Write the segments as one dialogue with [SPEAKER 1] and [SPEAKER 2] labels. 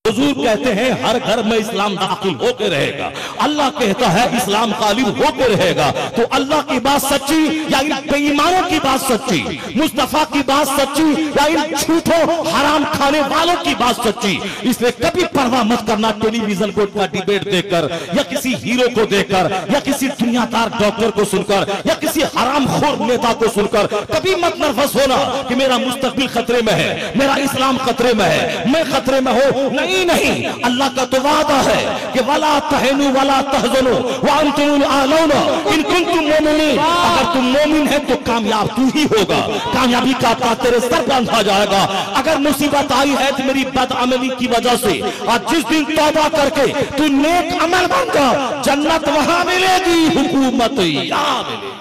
[SPEAKER 1] हुजूर कहते हैं हर घर में इस्लाम दाखिल होकर रहेगा। अल्लाह कहता है इस्लाम गालिब होकर रहेगा। तो अल्लाह की बात सच्ची या इन बेईमानों की बात सच्ची, मुस्तफा की बात सच्ची या इन झूठों हराम खाने वालों की बात सच्ची। इसलिए कभी परवाह मत करना टेलीविजन को डिबेट देखकर या किसी हीरो को देखकर या किसी दुनियादार डॉक्टर को सुनकर या किसी हरामखोर नेता को सुनकर कभी मत नर्वस होना कि मेरा मुस्तकबिल खतरे में है, मेरा इस्लाम खतरे में है, मैं खतरे में हूं। नहीं, अल्लाह का तो वादा है कि वला तहनु वला तहज़नु व अंतुमुल आलौना इन कुंतुम मोमिनीन। अगर तुम मोमिन है तो कामयाब तू ही होगा, कामयाबी का ताज तेरे सर बांधा जाएगा। अगर मुसीबत आई है तो मेरी बदअमली की वजह से, और जिस दिन तौबा करके तू नेक अमल बन जा, जन्नत वहां मिलेगी, हुकूमत यहाँ मिलेगी।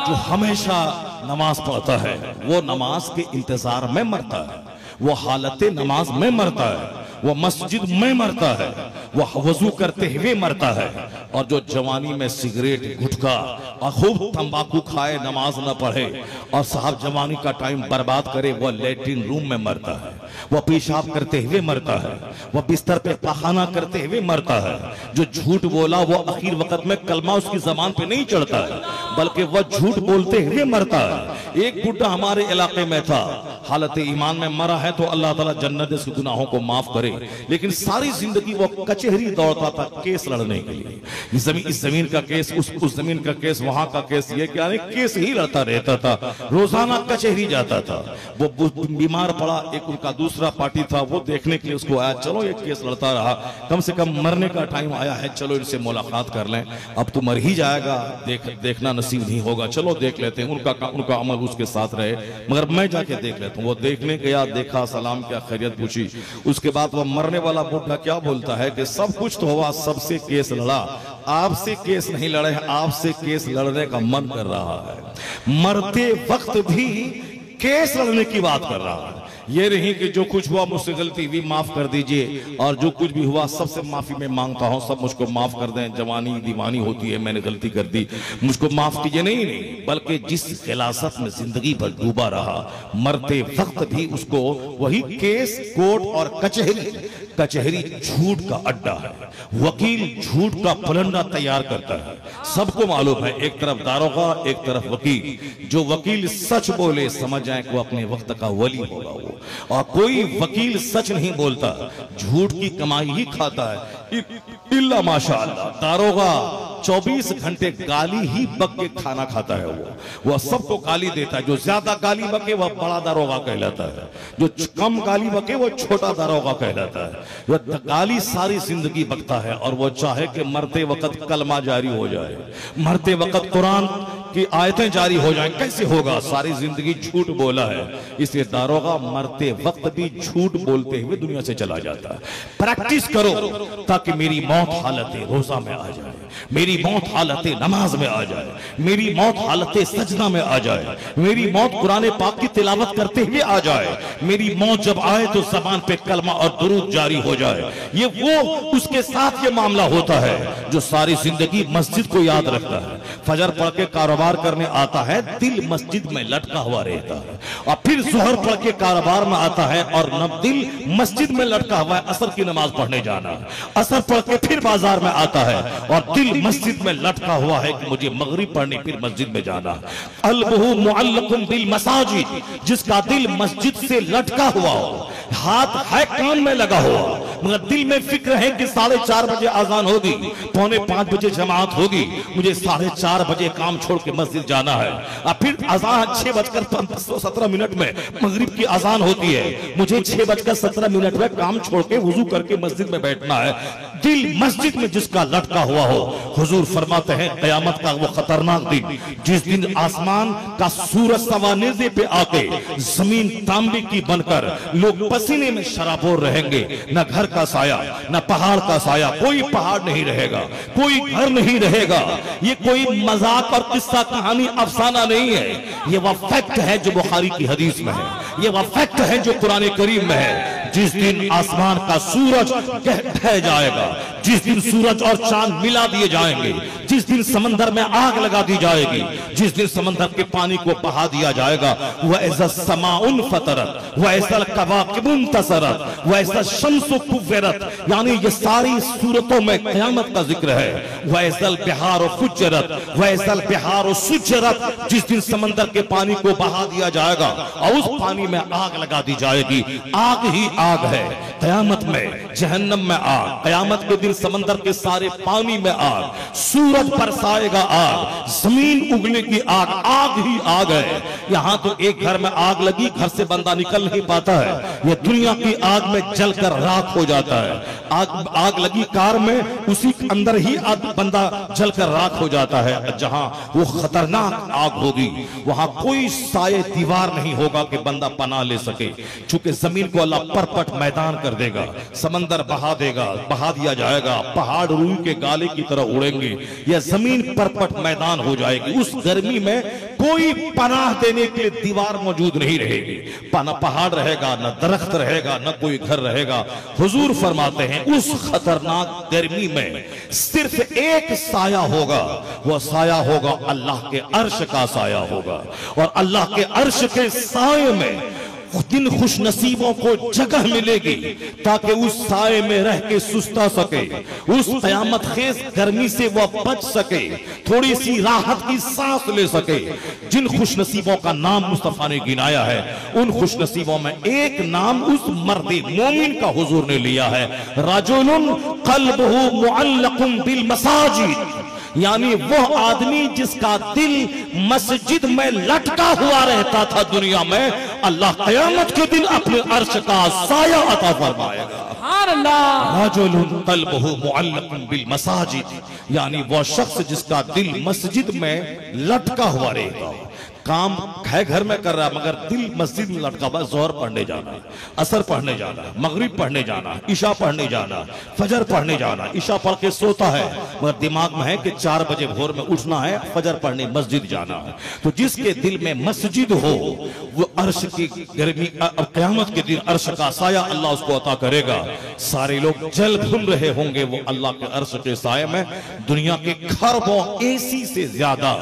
[SPEAKER 1] जो हमेशा नमाज पढ़ता है वो नमाज के इंतजार में मरता है, वो हालत नमाज में मरता है, वो मस्जिद में मरता है, वो वजू करते हुए मरता है। और जो जवानी में सिगरेट गुटखा और खूब तंबाकू खाए, नमाज न पढ़े और साहब जवानी का टाइम बर्बाद करे, वो लैट्रिन रूम में मरता है, वो पेशाब करते हुए मरता है, वो बिस्तर पे पखाना करते हुए मरता है। जो झूठ बोला वो आखिर वक्त में कलमा उसकी जबान पे नहीं चढ़ता है, बल्कि वह झूठ बोलते हुए मरता है। एक बुढ़ा हमारे इलाके में था, हालत ईमान में मरा है तो अल्लाह ताला जन्नत उसके गुनाहों को माफ करे, लेकिन सारी जिंदगी वो कचहरी दौड़ता था केस लड़ने के लिए। इस जमीन का केस, उस जमीन का केस, वहां का केस, ये क्या नहीं, केस ही लड़ता रहता था, रोजाना कचहरी जाता था। वो बीमार पड़ा, एक उनका दूसरा पार्टी था, वो देखने के लिए उसको आया, चलो ये केस लड़ता रहा, कम से कम मरने का टाइम आया है, चलो इनसे मुलाकात कर लें, अब तो मर ही जाएगा, देखना नसीब नहीं होगा, चलो देख लेते हैं, उनका अमल उसके साथ रहे, मगर मैं जाके देख लेता हूँ। वो देखने गया, देखा, सलाम क्या, खैरियत पूछी, उसके बाद वो मरने वाला बुढ़ा क्या बोलता है कि सब कुछ तो हुआ, सबसे केस लड़ा, आपसे केस नहीं लड़े, आपसे केस लड़ने का मन कर रहा है। मरते वक्त भी केस लड़ने की बात कर रहा है। ये नहीं कि जो कुछ हुआ मुझसे गलती हुई माफ कर दीजिए, और जो कुछ भी हुआ सबसे माफी मैं मांगता हूं, सब मुझको माफ कर दें, जवानी दीवानी होती है, मैंने गलती कर दी, मुझको माफ कीजिए। नहीं, बल्कि जिस गिलासत में जिंदगी भर डूबा रहा, मरते वक्त भी उसको वही केस, कोर्ट और कचहरी झूठ का अड्डा है, वकील झूठ का पलंडा तैयार करता है। सबको मालूम है, एक तरफ दारोगा, एक तरफ वकील। जो वकील सच बोले समझ जाए कि वो अपने वक्त का वली होगा वो, और कोई वकील सच नहीं बोलता, झूठ की कमाई ही खाता है। इल्ला माशाअल्लाह, दारोगा 24 घंटे गाली ही बक के खाना खाता है, वो सबको गाली देता है। जो ज्यादा गाली बके वह बड़ा दारोगा कहलाता है, जो कम गाली बके वो छोटा दारोगा कहलाता है। वह गाली सारी जिंदगी बकता है, और वो चाहे कि मरते वक्त कलमा जारी हो जाए, मरते वक्त कुरान की आयतें जारी हो जाएं, कैसे होगा? सारी जिंदगी झूठ बोला है, इसलिए दारोगा मरते वक्त भी झूठ बोलते हुए दुनिया से चला जाता है। प्रैक्टिस करो ताकि मेरी मौत हालत रोजा में आ जाए, मेरी मौत हालत नमाज में आ जाए, मेरी मौत हालत सजदा में आ जाए, मेरी मौत कुरान पाक की तिलावत करते हुए आ जाए, मेरी मौत जब आए तो जबान पे कलमा और दुरूद जारी हो जाए। ये वो उसके साथ ये मामला होता है जो सारी जिंदगी मस्जिद को याद रखता है, फजर पढ़ के कारोबार करने आता है, दिल मस्जिद में लटका हुआ रहता है, और फिर जोहर पढ़ के कारोबार में आता है और न दिल मस्जिद में लटका हुआ है, असर की नमाज पढ़ने जाना, असर पढ़ के फिर बाजार में आता है और दिल मस्जिद में लटका हुआ है कि मुझे मगरिब पढ़ने फिर मस्जिद में जाना। क़ल्बुहु मुअल्लक़ुन बिल मसाजिद, जिसका दिल मस्जिद से लटका हुआ हो, हाथ है कान में लगा हुआ, मगर दिल में फिक्र है कि 4:30 बजे आजान होगी, 4:45 बजे जमात होगी, मुझे 4:30 बजे काम छोड़ के मस्जिद जाना है, और फिर अजान 6:17 में मगरिब की अजान होती है, मुझे 6:17 में काम छोड़ के वुजू करके मस्जिद में बैठना है। दिल मस्जिद में जिसका लटका हुआ हो, हुजूर फरमाते हैं कयामत का वो खतरनाक दिन, जिस दिन आसमान का सूरज सवानेज़े पे आके जमीन तांबे की बनकर लोग पसीने में शराबोर रहेंगे, न घर का साया न पहाड़ का साया, कोई पहाड़ नहीं रहेगा, कोई घर नहीं रहेगा। ये कोई मजाक और किस्सा कहानी अफसाना नहीं है, ये वह फैक्ट है जो बुखारी की हदीस में है, ये वह फैक्ट है जो कुरान करीम में है। जिस दिन आसमान का सूरज ढह जाएगा, जिस दिन सूरज और चांद मिला दिए जाएंगे, जिस दिन समंदर में आग लगा दी जाएगी, जिस दिन समंदर के पानी को बहा दिया जाएगा, वैसा समाउन फतरत वैसा कवाकिबुन तसरत वैसा शम्सु कुव्वरत, यानी ये सारी सूरतों में क़यामत का जिक्र है। वैसल बिहार फुज्जरत वैसल बिहार सुज्जरत, जिस दिन समंदर के पानी को बहा दिया जाएगा और उस पानी में आग लगा दी जाएगी। आग ही आग है क़यामत में, जहन्नम में आग, क़यामत के दिन समंदर के सारे पानी में आग, सूरज बरसाएगा आग, जमीन उगने की आग, आग ही आग है। यहां तो एक घर में आग लगी, घर से बंदा निकल नहीं पाता है, यह दुनिया की आग में जलकर राख हो जाता है। आग लगी कार में, उसी अंदर ही बंदा जलकर राख हो जाता है। जहां वो खतरनाक आग होगी वहां कोई साये दीवार नहीं होगा कि बंदा पनाह ले सके, चूंकि जमीन को अल्लाह परपट मैदान कर देगा, समंदर बहा देगा, बहा दिया जाएगा, पहाड़ रूई के गाले की तरह उड़ेंगे, यह जमीन परपट मैदान हो जाएगी। उस गर्मी में कोई पनाह देने के लिए दीवार मौजूद नहीं रहेगी, पहाड़ रहेगा, न दरख्त रहेगा, न कोई घर रहेगा। हुजूर फरमाते हैं उस खतरनाक गर्मी में सिर्फ एक साया होगा, वह साया होगा अल्लाह के अर्श का साया होगा, और अल्लाह के अर्श के साये में जिन खुश नसीबों को जगह मिलेगी ताकि उस साये में रह के सुस्ता सके, उस कयामत खेज गर्मी से वह बच सके, थोड़ी सी राहत की सांस ले सके। जिन खुश नसीबों का नाम मुस्तफा ने गिनाया है, उन खुश नसीबों में एक नाम उस मर्द मोमिन का हुजूर ने लिया है, रजुलुन क़ल्बुहु मुअल्लकुन बिल मसाजिद, यानी वह आदमी जिसका दिल मस्जिद में लटका हुआ रहता था दुनिया में, अल्लाह क़यामत के दिन अपने अर्श का साया अता फरमाएगा। रजुलुन क़ल्बुहु मुअल्लकुन बिल मसाजिद, यानी वह शख्स जिसका दिल मस्जिद में लटका हुआ रहता, काम है घर में कर रहा मगर दिल मस्जिद में लटका हुआ, जोहर पढ़ने जाना, असर पढ़ने जाना, मगरिब पढ़ने जाना, इशा पढ़ने जाना, फजर पढ़ने जाना, इशा पढ़ के सोता है मगर दिमाग में है कि 4 बजे भोर में उठना है, फजर पढ़ने मस्जिद जाना है। तो जिसके दिल में मस्जिद हो वो अर्श की गर्मी, क़यामत के दिन अर्श का साया अल्लाह उसको अता करेगा। सारे लोग जल भुन रहे होंगे, वो अल्लाह के अर्श के साये में दुनिया के खरबों एसी से ज्यादा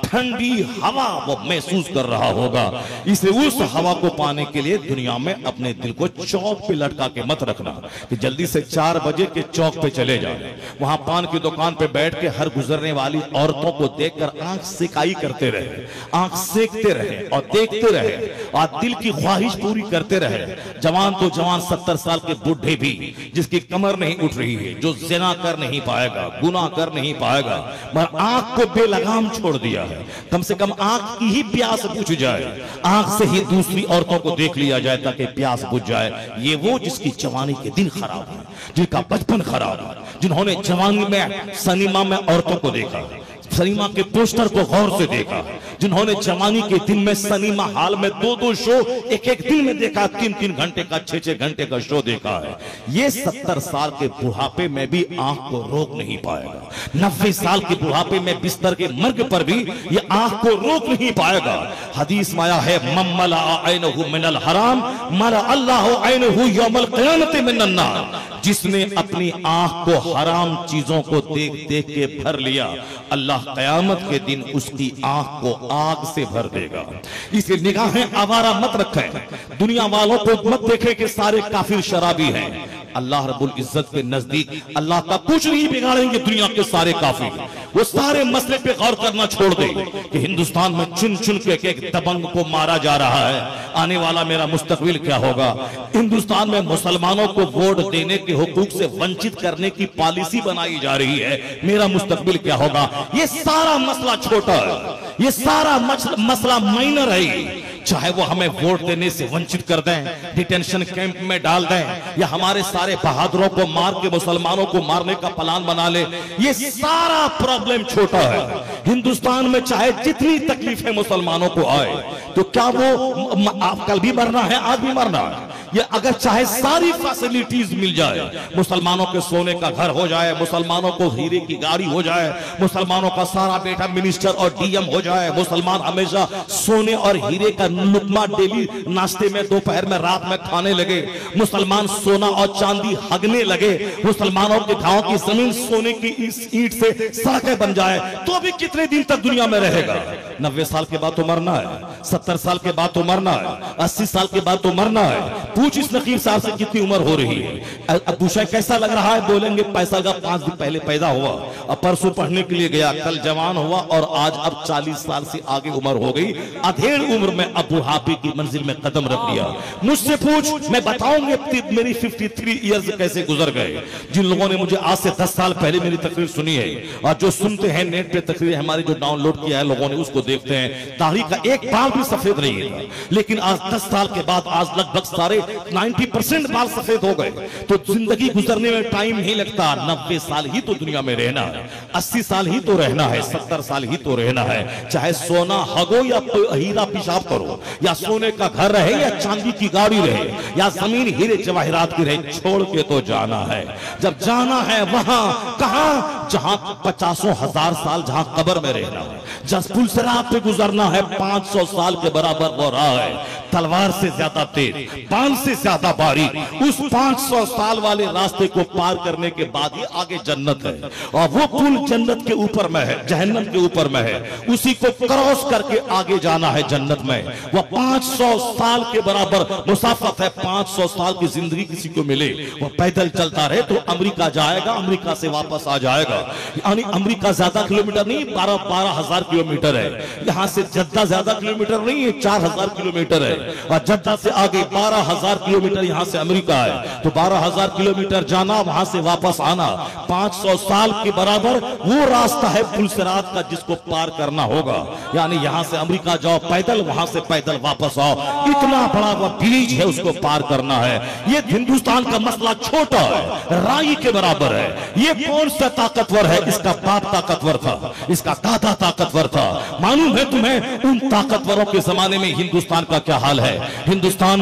[SPEAKER 1] ठंडी हवा वो महसूस कर रहा होगा। इसे उस हवा को पाने के लिए दुनिया में अपने दिल को चौक पे लटका के मत रखना कि जल्दी से 4 बजे के चौक पे चले जाए, वहां पान की दुकान पे बैठ के हर गुजरने वाली औरतों को देखकर आंख सेकाई करते रहे, आंख सेकते रहे और देखते रहे और दिल की ख्वाहिश पूरी करते रहे। जवान तो जवान 70 साल के बुढ़े भी जिसकी कमर नहीं उठ रही है, जो जिना कर नहीं पाएगा, गुनाह कर नहीं पाएगा, मगर आंख को बेलगाम छोड़ दिया है, कम से कम आंख की ही प्यास बुझ जाए, आंख से ही दूसरी औरतों को देख लिया जाए ताकि प्यास बुझ जाए। ये वो जिसकी जवानी के दिन खराब है, जिनका बचपन खराब है, जिन्होंने जवानी में सिनेमा में औरतों को देखा, सिनेमा के पोस्टर को गौर से देखा, जिन्होंने जवानी के दिन में सिनेमा हॉल में 2-2 शो एक दिन में देखा, 3-3 घंटे का 6-6 घंटे का शो देखा है, ये 70 साल के बुढ़ापे में भी आंख को रोक नहीं पाएगा। 90 साल के बुढ़ापे में बिस्तर के मर्ग पर भी ये आंख को रोक नहीं पाएगा। हदीस में आया है, मम्मला ऐनहु मिनल हराम मरा अल्लाहु ऐनहु यौमल क़यामत मिनन नार, जिसने अपनी आंख को हराम चीजों को देख देख के भर लिया, अल्लाह क़यामत के दिन उसकी आंख को आग से भर देगा। इसलिए निगाहें आवारा मत रखें, दुनिया वालों को मत देखें कि सारे काफिर शराबी हैं। अल्लाह रब्बुल इज्जत के नजदीक अल्लाह का कुछ नहीं बिगाड़ेंगे दुनिया के सारे काफिर। वो सारे मसले पे गौर करना छोड़ दे कि हिंदुस्तान में चुन चुन के एक दबंग को मारा जा रहा है, आने वाला मेरा मुस्तकबिल क्या होगा। हिंदुस्तान में मुसलमानों को वोट देने के हुकूक से वंचित करने की पॉलिसी बनाई जा रही है, मेरा मुस्तकबिल क्या होगा। ये सारा मसला छोटा है, ये सारा मसला माइनर है। चाहे वो हमें वोट देने से वंचित कर दें, डिटेंशन कैंप में डाल दें, या हमारे सारे बहादुरों को मार के मुसलमानों को मारने का प्लान बना ले, ये सारा प्रॉब्लम छोटा है। हिंदुस्तान में चाहे जितनी तकलीफें मुसलमानों को आए, तो क्या वो आप कल भी मरना है, आज भी मरना है, ये अगर चाहे सारी फैसिलिटीज मिल जाए, मुसलमानों के सोने का घर हो जाए, मुसलमानों को हीरे की गाड़ी हो जाए, मुसलमानों का सारा बेटा मिनिस्टर और डीएम हो जाए, मुसलमान हमेशा सोने और हीरे का लुकमा डेली नाश्ते में, दोपहर में, रात में खाने लगे, मुसलमान सोना और चांदी हगने लगे, मुसलमानों के गांव की जमीन सोने की इस ईंट से सड़कें बन जाए, तो अभी कितने दिन तक दुनिया में रहेगा? 90 साल के बाद तो मरना है, 70 साल के बाद तो मरना है, 80 साल के बाद तो मरना है। पूछ इस नकीब साहब से कितनी उम्र हो रही है? अब पूछा कैसा लग रहा है? बोलेंगे पैसा का 5 दिन पहले पैदा हुआ, अब परसों पढ़ने के लिए गया, कल जवान हुआ और आज अब 40 साल से आगे उम्र हो गई, अधेड़ उम्र में अब बुढ़ापे की मंजिल में कदम रख दिया। मुझसे पूछ, मैं बताऊंगी मेरी 53 ईयर्स कैसे गुजर गए। जिन लोगों ने मुझे आज से 10 साल पहले मेरी तकरीर सुनी है और जो सुनते हैं नेट पे तकरीर हमारी जो डाउनलोड किया है लोगों ने, उसको देखते हैं, दाढ़ी का एक बाल भी सफेद नहीं है, लेकिन आज 10 साल के बाद आज लगभग सारे 90% बाल सफेद हो गए। तो जिंदगी गुजरने में टाइम नहीं लगता। 90 साल ही तो दुनिया में रहना है, 80 साल ही तो रहना है, 70 साल ही तो रहना है। चाहे सोना हगो या हीरा पेशाब करो, या सोने का घर रहे या चांदी की गाड़ी रहे, या जमीन हीरे जवाहरात की रहे, छोड़ के तो जाना है। जब जाना है वहां कहां? जहां 50,000 साल जहां कब्र में रहना है, जब पुलसरात पे गुजरना है 500 साल के बराबर हो रहा है, तलवार से ज्यादा तेज, बाण से ज्यादा बारीक, उस 500 साल वाले रास्ते को पार करने के बाद ही आगे जन्नत है, और वो पुल जन्नत के ऊपर में है, जहन्नम के ऊपर में है, उसी को क्रॉस करके आगे जाना है जन्नत में। वो 500 साल के बराबर मुसाफत है। 500 साल की जिंदगी किसी को मिले, वो पैदल चलता रहे तो अमेरिका जाएगा, अमेरिका से वापस आ जाएगा। यानी अमेरिका ज्यादा किलोमीटर नहीं, 12,000 किलोमीटर है। यहां से जद्दा ज्यादा किलोमीटर नहीं है, 4,000 किलोमीटर है, और जद्दा से आगे 12,000 किलोमीटर यहां से अमेरिका है। तो 12,000 किलोमीटर जाना, वहां से वापस आना, 500 साल के बराबर वो रास्ता है पुलसरात का जिसको पार करना होगा। यानी यहां से अमेरिका जाओ पैदल, वहां से पैदल वापस आओ, इतना बड़ा वो ब्रिज है, उसको पार करना है। ये हिंदुस्तान का मसला छोटा है, राई के बराबर है। ये कौन सा ताकतवर है? इसका बाप ताकतवर था, इसका दादा ताकतवर था। मालूम है तुम्हें उन ताकतवरों के जमाने में हिंदुस्तान का क्या हाल है? हिंदुस्तान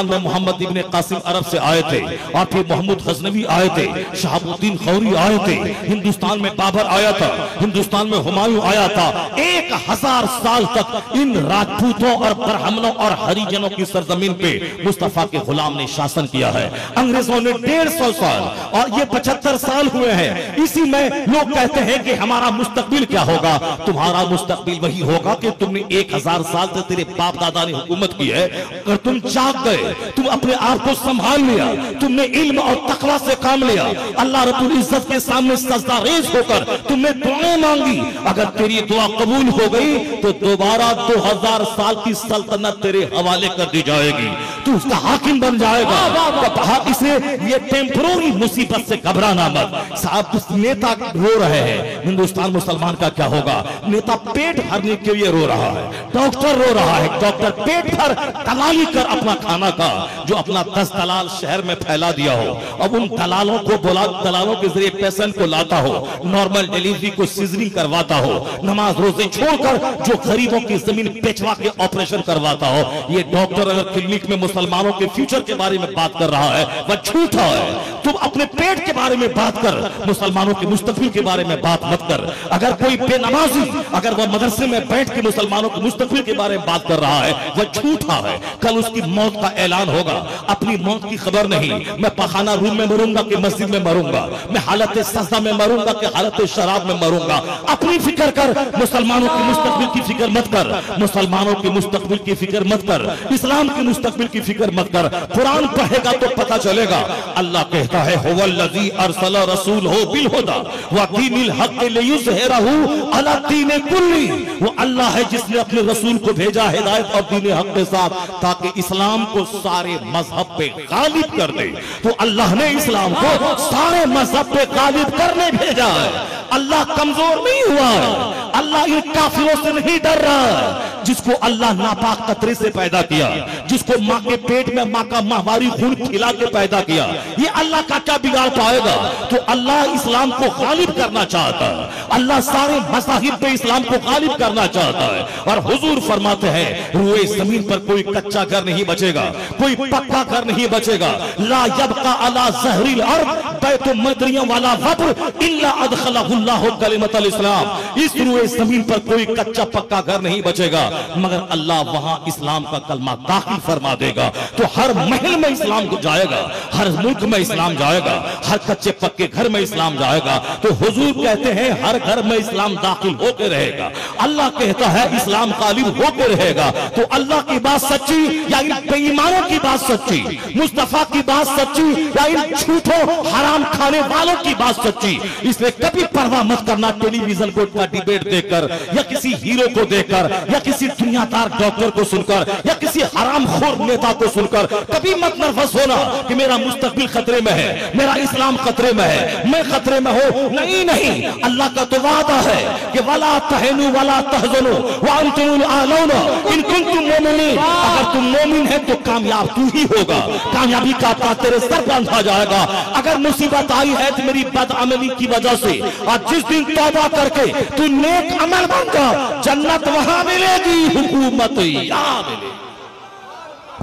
[SPEAKER 1] में मोहम्मद इब्ने कासिम अरब से आए थे, और फिर मोहम्मद गजनवी आए थे, शहाबुद्दीन खौरी आए थे, हिंदुस्तान में बाबर आया था, हिंदुस्तान में हुमायूं आया था। 1000 साल तक इन राजपूतों और ब्राह्मणों और हरिजनों की सरजमीन पे मुस्तफा के गुलाम ने शासन किया है। अंग्रेजों ने 150 साल, और ये 75 साल हुए हैं। इसी में लोग कहते हैं कि हमारा मुस्तकबिल क्या होगा? तुम्हारा मुस्तकबिल वही होगा कि तुमने 1000 साल से तेरे बाप दादा ने हुकूमत की है, अगर तुम जाग गए, तुम अपने आप को संभाल लिया, तुमने इल्म और तकवा से काम लिया, अल्लाह रब्बुल इज्जत के सामने सजदा रेज़ होकर तुमने दुआएं मांगी, अगर तेरी दुआ कबूल हो गई तो दोबारा 2000 साल की सल्तनत तेरे हवाले कर दी जाएगी, तू उसका हाकिम बन जाएगा। इसलिए ये टेम्पररी मुसीबत से घबराना मत। साहब कुछ नेता रो रहे हैं, हिंदुस्तान मुसलमान का क्या होगा? नेता पेट भरने के लिए रो रहा है, डॉक्टर रो रहा है, डॉक्टर पेट भर दलाली कर अपना खाना का, जो अपना 10 दलाल शहर में फैला दिया हो, अब उन दलालों को बोला, दलालों के जरिए पेशेंट को लाता हो, नॉर्मल डिलीवरी को सिजरिंग करवाता हो, नमाज रोजे छोड़कर जो गरीबों की जमीन बेचवा के ऑपरेशन करवाता हो। ये डॉक्टर अगर क्लिनिक में मुसलमानों के फ्यूचर के बारे में बात कर रहा है, वह झूठा है। तुम अपने पेट के बारे में बात कर, मुसलमानों के मुस्तकबिल के बारे में बात मत कर। अगर कोई बेनमाजी अगर वह मदरसे में बैठ के मुसलमानों के मुस्तकबिल के बारे में बात कर रहा है, वह झूठा है। कल उसकी मौत का ऐलान होगा, अपनी मौत की खबर नहीं, मैं पखाना रूम में मरूंगा कि मस्जिद में मरूंगा, मैं हालत सजदा में मरूंगा कि हालत शराब में मरूंगा। अपनी फिक्र कर, मुसलमानों के मुस्तकबिल की फिक्र मत कर, मुसलमानों के मुस्तकबिल की फिक्र मत कर, इस्लाम के मुस्तकबिल की फिक्र मत कर। कुरान पढ़ेगा तो पता चलेगा। अल्लाह कहता है हुवल्लज़ी अरसला रसूलहु बिल हुदा व दीनिल हक़ लियुज़हिरहु अला दीनि कुल्ली। वो अल्लाह है जिसने अपने रसूल को भेजा हिदायत और दीन हक़ के साथ, ताकि इस्लाम को सारे मजहब पे गालिब कर दे। तो अल्लाह ने इस्लाम को सारे मजहब पे गालिब करने भेजा है। अल्लाह कमजोर नहीं हुआ है, अल्लाह इन काफिरों से नहीं डर रहा है। जिसको अल्लाह नापाक कतरे से पैदा किया, जिसको माँ के पेट में माँ का माहवारी खून खिला के पैदा किया, ये अल्लाह का क्या बिगाड़ पाएगा? तो अल्लाह इस्लाम को गालिब करना चाहता है, अल्लाह सारे मज़ाहिब पे इस्लाम को गालिब करना चाहता है। और हुजूर फरमाते हैं रूए जमीन पर कोई कच्चा घर नहीं बचेगा, कोई पक्का घर नहीं बचेगा। ला यबका अला ज़हरिल अर्द बैतुम मदरियम वाला वब्र इल्ला अदखलहुल्लाहु कलिमतल इस्लाम। इस रूए जमीन पर कोई कच्चा पक्का घर नहीं बचेगा मगर अल्लाह वहां इस्लाम का कलमा दाखिल फरमा देगा। तो हर महल में इस्लाम को जाएगा, हर मुल्क में इस्लाम जाएगा, हर कच्चे पक्के घर में इस्लाम जाएगा। तो हुजूर कहते हैं हर घर में इस्लाम दाखिल होकर रहेगा। अल्लाह कहता है इस्लाम गालिब होकर रहेगा। तो अल्लाह की बात सच्ची या इन बेईमानों की बात सच्ची, मुस्तफा की बात सच्ची या इन झूठों हराम खाने वालों की बात सच्ची। इसलिए कभी परवाह मत करना टेलीविजन को डिबेट देखकर या किसी हीरो को देखकर या किसी दुनियादार डॉक्टर को सुनकर या किसी हरामखोर नेता को सुनकर कभी मत नर्वस होना कि मेरा मुस्तकबिल खतरे में है, मेरा इस्लाम खतरे में है, मैं खतरे में हूं। नहीं नहीं, अल्लाह का तो वादा है कि वला तहनु वला तहज़नु व अंतुमुल आलौना इन कुंतुम मोमिनीन। अगर तुम मोमिन है तो कामयाब तू ही होगा, कामयाबी का ताज तेरे सर बांधा जाएगा। अगर मुसीबत आई है तो मेरी बदअमली की वजह से, और जिस दिन तौबा करके तू नेक अमल बन जा, जन्नत वहां मिलेगी, हुकूमत यहाँ मिलेगी।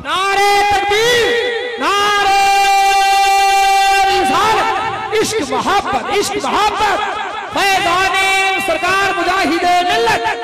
[SPEAKER 2] नारे तकबीर, नारे रिसालत, इश्क मोहब्बत, इश्क मोहब्बत, फैज़ाने सरकार मुजाहिदे मिल्लत।